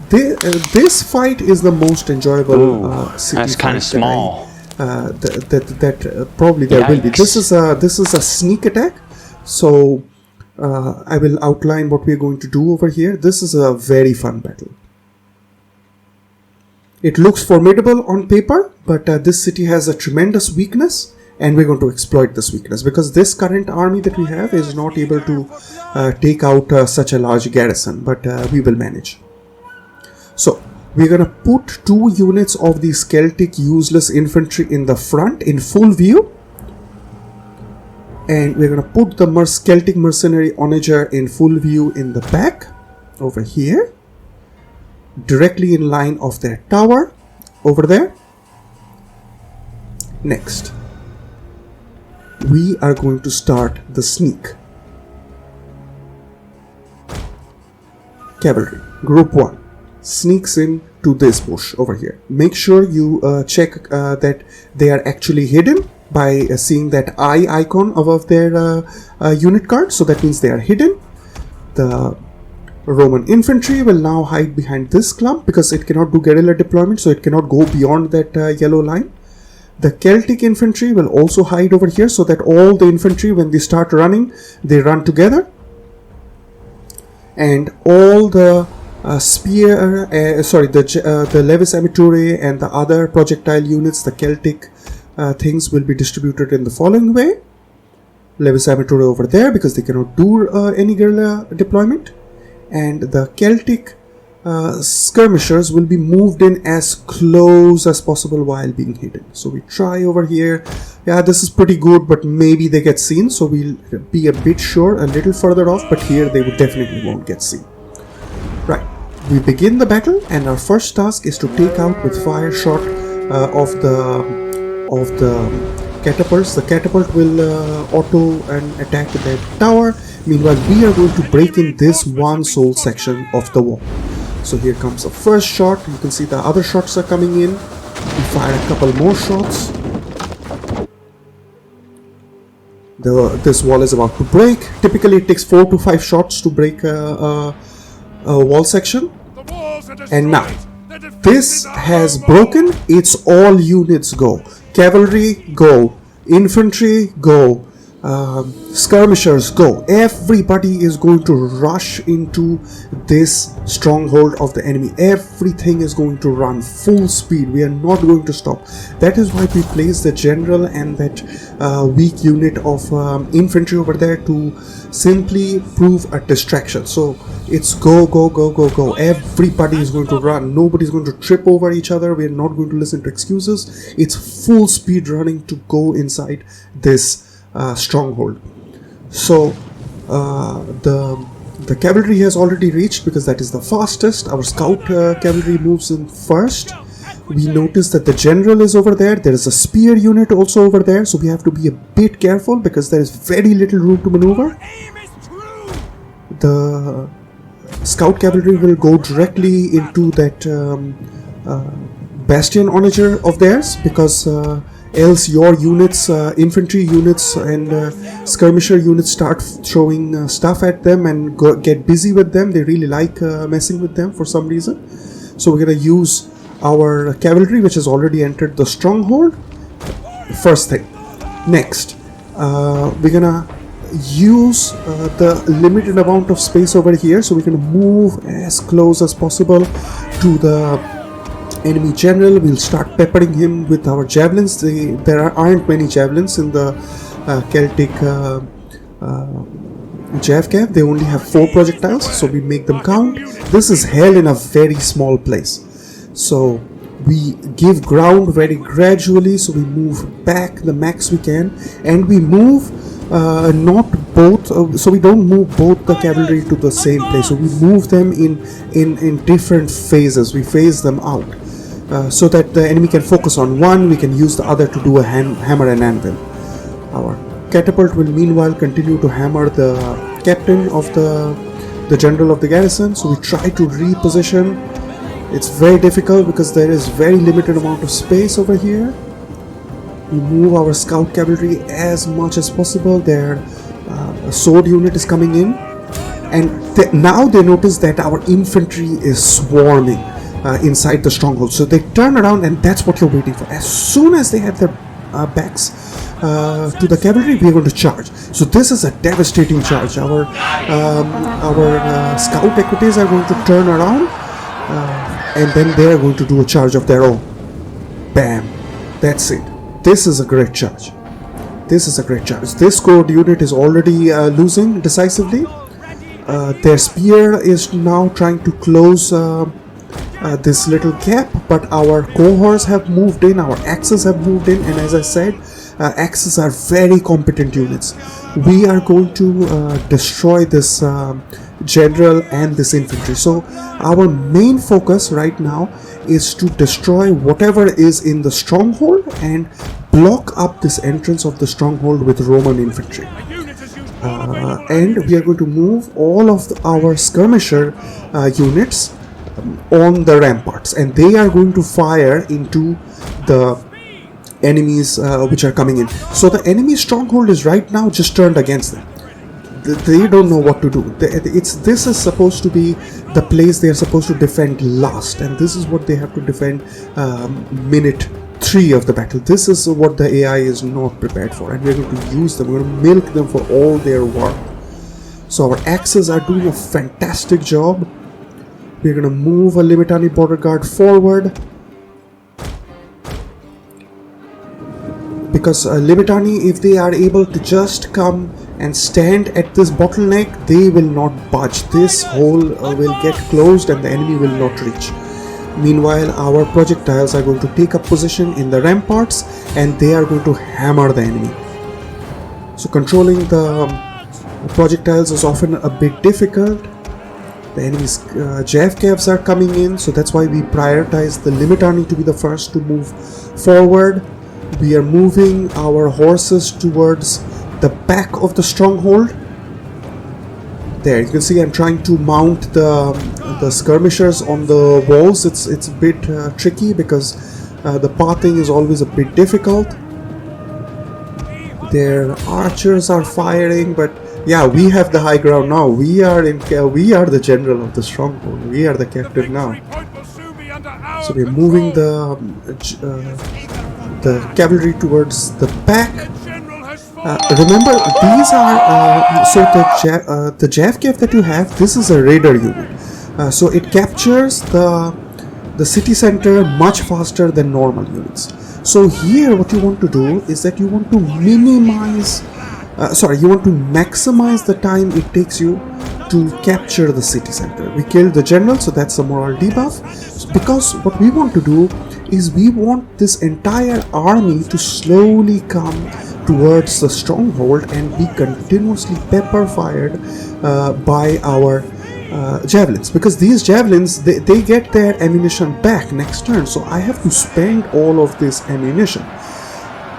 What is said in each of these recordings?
This fight is the most enjoyable city. That's kind of small. Probably there will be. This is a sneak attack. So I will outline what we are going to do over here. This is a very fun battle. It looks formidable on paper, but this city has a tremendous weakness, and we're going to exploit this weakness because this current army that we have is not able to take out such a large garrison, but we will manage. So we're going to put 2 units of the Celtic useless infantry in the front in full view, and we're going to put the Celtic mercenary onager in full view in the back over here, directly in line of their tower over there. Next, we are going to start the sneak. Cavalry, group 1, sneaks in to this bush over here. Make sure you check that they are actually hidden by seeing that eye icon above their unit card. So that means they are hidden. The Roman infantry will now hide behind this clump because it cannot do guerrilla deployment, so it cannot go beyond that yellow line. The Celtic infantry will also hide over here so that all the infantry, when they start running, they run together. And all the the Levis Amiture and the other projectile units, the Celtic things, will be distributed in the following way. Levis Amiture over there because they cannot do any guerrilla deployment. And the Celtic skirmishers will be moved in as close as possible while being hidden. So we try over here. Yeah, this is pretty good, but maybe they get seen, so we'll be a bit sure, a little further off, but here they would definitely won't get seen. Right, we begin the battle, and our first task is to take out with fire shot of the catapults. The catapult will auto and attack the tower. Meanwhile, we are going to break in this one sole section of the wall. So here comes the first shot. You can see the other shots are coming in. We fire a couple more shots. This wall is about to break. Typically it takes 4 to 5 shots to break a wall section. And now, this has broken. It's all units go. Cavalry go. Infantry go. Skirmishers go. Everybody is going to rush into this stronghold of the enemy. Everything is going to run full speed. We are not going to stop. That is why we place the general and that weak unit of infantry over there to simply prove a distraction. So it's go, go, go, go, go. Everybody is going to run. Nobody's going to trip over each other. We are not going to listen to excuses. It's full speed running to go inside this stronghold. So the cavalry has already reached because that is the fastest. Our scout cavalry moves in first. We notice that the general is over there. There is a spear unit also over there, so we have to be a bit careful because there is very little room to maneuver. The scout cavalry will go directly into that bastion onager of theirs because else your units, infantry units and skirmisher units start throwing stuff at them and get busy with them. They really like messing with them for some reason. So we're going to use our cavalry, which has already entered the stronghold. First thing. Next, we're going to use the limited amount of space over here. So we're going to move as close as possible to the enemy general. We'll start peppering him with our javelins. There aren't many javelins in the Celtic JFK. They only have 4 projectiles, so we make them count. This is held in a very small place, so we give ground very gradually. So we move back the max we can, and we move not both, so we don't move both the cavalry to the same place. So we move them in different phases. We phase them out. So that the enemy can focus on one, we can use the other to do a hammer and anvil. Our catapult will meanwhile continue to hammer the captain of the general of the garrison. So we try to reposition. It's very difficult because there is very limited amount of space over here. We move our scout cavalry as much as possible. Their sword unit is coming in. And now they notice that our infantry is swarming inside the stronghold. So they turn around, and that's what you're waiting for. As soon as they have their backs to the cavalry, we are going to charge. So this is a devastating charge. Our scout equities are going to turn around, and then they are going to do a charge of their own. Bam! That's it. This is a great charge. This is a great charge. This squad unit is already losing decisively. Their spear is now trying to close this little gap, but our cohorts have moved in, our axes have moved in, and as I said, axes are very competent units. We are going to destroy this general and this infantry. So our main focus right now is to destroy whatever is in the stronghold and block up this entrance of the stronghold with Roman infantry. And we are going to move all of our skirmisher units on the ramparts, and they are going to fire into the enemies which are coming in. So the enemy stronghold is right now just turned against them. They don't know what to do. This is supposed to be the place they are supposed to defend last, and this is what they have to defend minute 3 of the battle. This is what the AI is not prepared for, and we're going to use them. We're going to milk them for all their work. So our axes are doing a fantastic job. We're going to move a Limitani border guard forward, because Limitani, if they are able to just come and stand at this bottleneck, they will not budge. This hole will get closed and the enemy will not reach. Meanwhile, our projectiles are going to take up position in the ramparts, and they are going to hammer the enemy. So controlling the projectiles is often a bit difficult. The enemy's JFKs are coming in, so that's why we prioritize the Limitani to be the first to move forward. We are moving our horses towards the back of the stronghold. There, you can see I'm trying to mount the skirmishers on the walls. It's a bit tricky because the pathing is always a bit difficult. Their archers are firing, but yeah, we have the high ground now. We are the general of the stronghold. We are the captain now. So we're moving the cavalry towards the back. Remember, these are the JFK that you have. This is a raider unit, so it captures the city center much faster than normal units. So here, what you want to do is that you want to minimize. You want to maximize the time it takes you to capture the city center. We killed the general, so that's a moral debuff. Because what we want to do is we want this entire army to slowly come towards the stronghold and be continuously pepper fired by our javelins, because these javelins they get their ammunition back next turn. So I have to spend all of this ammunition.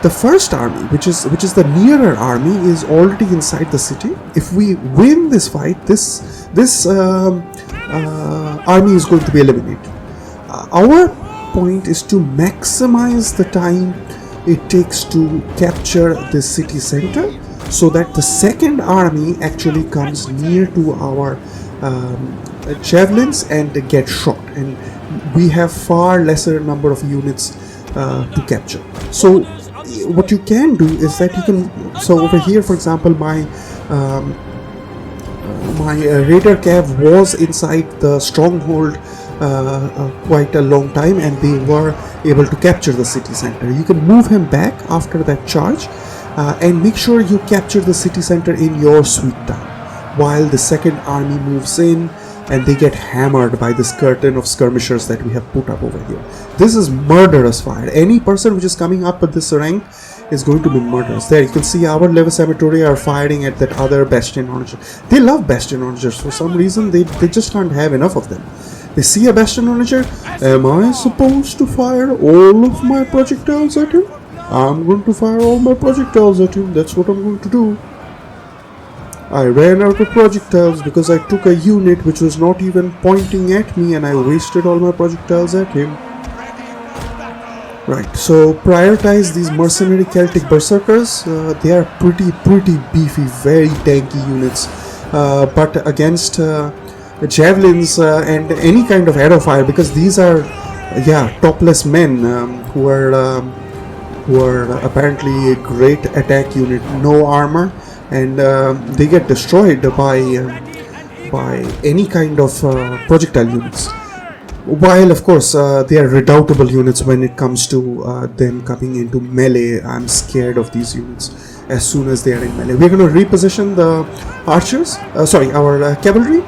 The first army, which is the nearer army, is already inside the city. If we win this fight, this army is going to be eliminated. Our point is to maximize the time it takes to capture the city center, so that the second army actually comes near to our javelins and get shot, and we have far lesser number of units to capture. So what you can do is that you can, so over here, for example, my raider cav was inside the stronghold quite a long time, and they were able to capture the city center. You can move him back after that charge and make sure you capture the city center in your sweet time, while the second army moves in and they get hammered by this curtain of skirmishers that we have put up over here. This is murderous fire. Any person which is coming up at this rank is going to be murderous. There you can see our Levis Amatoria are firing at that other Bastion Onager. They love Bastion Onagers for some reason. They just can't have enough of them. They see a Bastion Onager. Am I supposed to fire all of my projectiles at him? I'm going to fire all my projectiles at him. That's what I'm going to do. I ran out of projectiles because I took a unit which was not even pointing at me, and I wasted all my projectiles at him. Right, so prioritize these mercenary Celtic berserkers. They are pretty beefy, very tanky units. but against javelins and any kind of arrow fire, because these are topless men who are apparently a great attack unit, no armor, and they get destroyed by any kind of projectile units. While of course they are redoubtable units when it comes to them coming into melee. I'm scared of these units as soon as they are in melee. We're going to reposition the archers, our cavalry,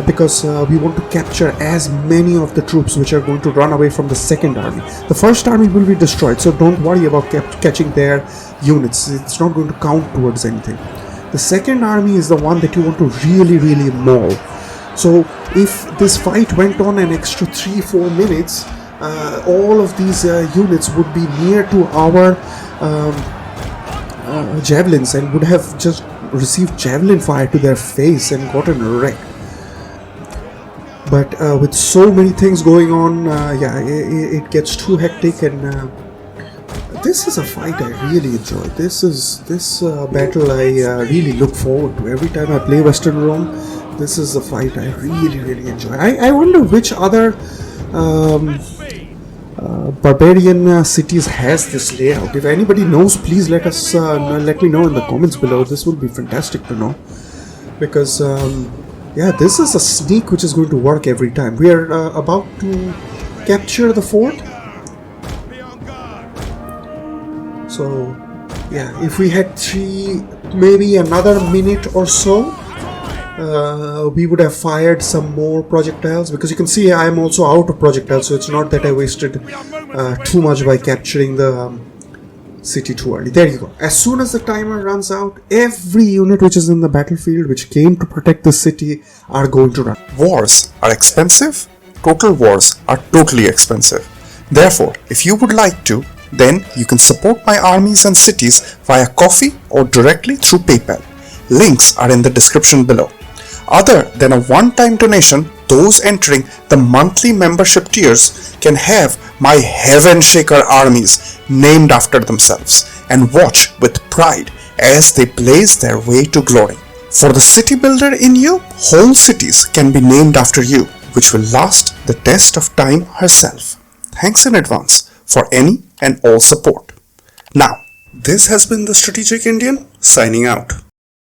because we want to capture as many of the troops which are going to run away from the second army. The first army will be destroyed, so don't worry about catching their units. It's not going to count towards anything. The second army is the one that you want to really maul. So if this fight went on an extra 3-4 minutes, all of these units would be near to our javelins and would have just received javelin fire to their face and gotten wrecked. But with so many things going on, it gets too hectic, and this is a fight I really enjoy. This battle I really look forward to. Every time I play Western Rome, this is a fight I really enjoy. I wonder which other barbarian cities has this layout. If anybody knows, please let me know in the comments below. This would be fantastic to know, because this is a sneak which is going to work every time. We are about to capture the fort. So if we had maybe another minute or so, we would have fired some more projectiles, because you can see I am also out of projectiles, so it's not that I wasted too much by capturing the city too early. There you go. As soon as the timer runs out, every unit which is in the battlefield which came to protect the city are going to run. Wars are expensive. Total wars are totally expensive. Therefore, if you would like to, then you can support my armies and cities via Coffee or directly through PayPal. Links are in the description below. Other than a one-time donation, those entering the monthly membership tiers can have my Heaven Shaker armies named after themselves and watch with pride as they blaze their way to glory. For the city builder in you, whole cities can be named after you, which will last the test of time herself. Thanks in advance for any and all support. Now, this has been the Strategic Indian signing out.